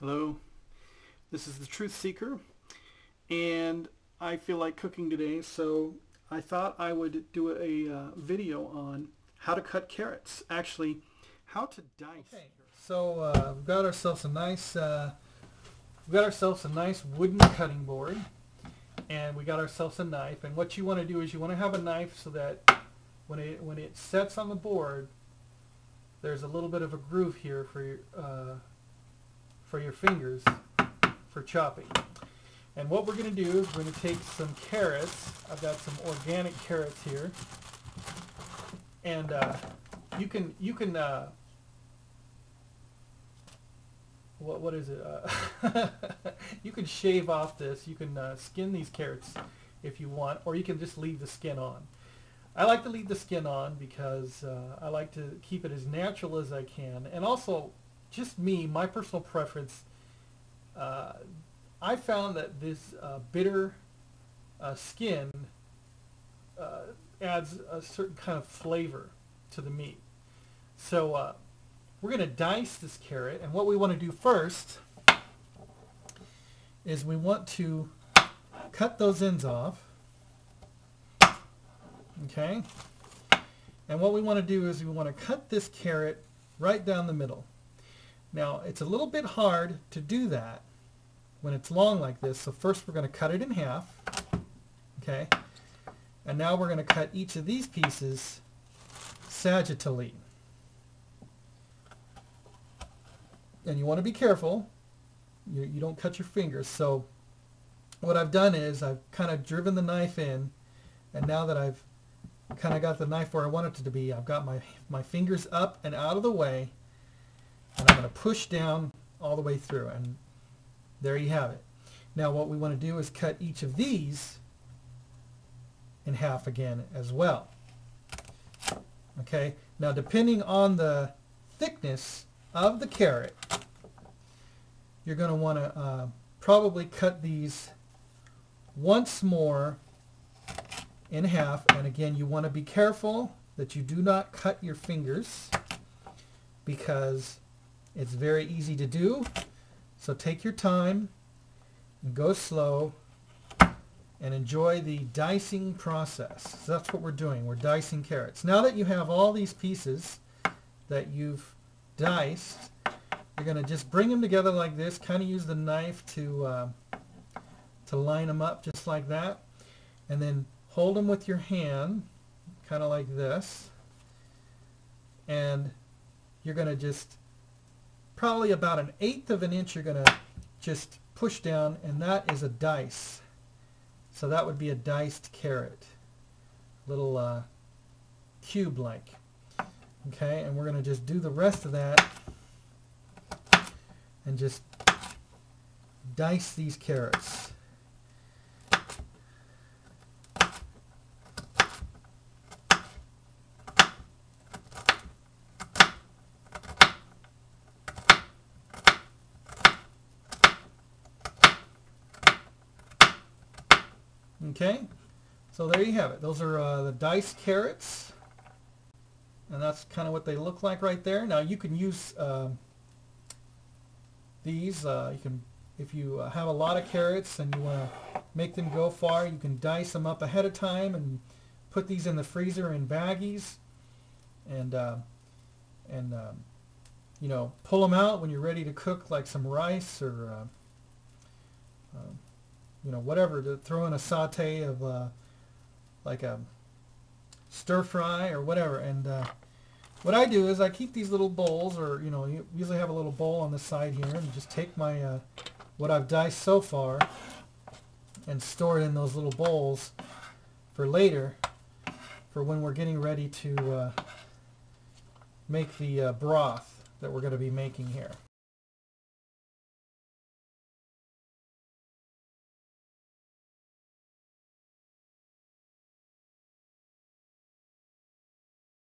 Hello, this is the Truth Seeker, and I feel like cooking today, so I thought I would do a video on how to cut carrots. Actually, how to dice. Okay, so we've got ourselves a nice wooden cutting board, and we got ourselves a knife. And what you want to do is you want to have a knife so that when it sets on the board, there's a little bit of a groove here for your fingers for chopping. And what we're going to do is we're going to take some carrots. I've got some organic carrots here, and you can what is it? You can shave off this. You can skin these carrots if you want, or you can just leave the skin on. I like to leave the skin on because I like to keep it as natural as I can, and also just me, my personal preference. I found that this bitter skin adds a certain kind of flavor to the meat. So we're going to dice this carrot, and what we want to do first is we want to cut those ends off. Okay? And what we want to do is we want to cut this carrot right down the middle. Now, it's a little bit hard to do that when it's long like this, so first we're going to cut it in half. Okay? And now we're going to cut each of these pieces sagittally. And you want to be careful. You don't cut your fingers. So what I've done is I've kind of driven the knife in, and now that I've kind of got the knife where I want it to be, I've got my fingers up and out of the way, and I'm going to push down all the way through, and there you have it. Now what we want to do is cut each of these in half again as well. Okay, now depending on the thickness of the carrot, you're going to want to probably cut these once more in half. And again, you want to be careful that you do not cut your fingers because it's very easy to do. So take your time and go slow and enjoy the dicing process. So that's what we're doing. We're dicing carrots. Now that you have all these pieces that you've diced, you're going to just bring them together like this, kind of use the knife to line them up just like that, and then hold them with your hand kind of like this, and you're going to just probably about 1/8 of an inch you're going to just push down, and that is a dice. So that would be a diced carrot, little cube like. Okay, and we're going to just do the rest of that and just dice these carrots. Okay, so there you have it. Those are the diced carrots, and that's kind of what they look like right there. Now you can use these. You can, if you have a lot of carrots and you want to make them go far, you can dice them up ahead of time and put these in the freezer in baggies, and you know, pull them out when you're ready to cook like some rice or you know, whatever, to throw in a saute of like a stir fry or whatever. And what I do is I keep these little bowls, or you know, you usually have a little bowl on the side here, and just take my what I've diced so far and store it in those little bowls for later, for when we're getting ready to make the broth that we're going to be making here.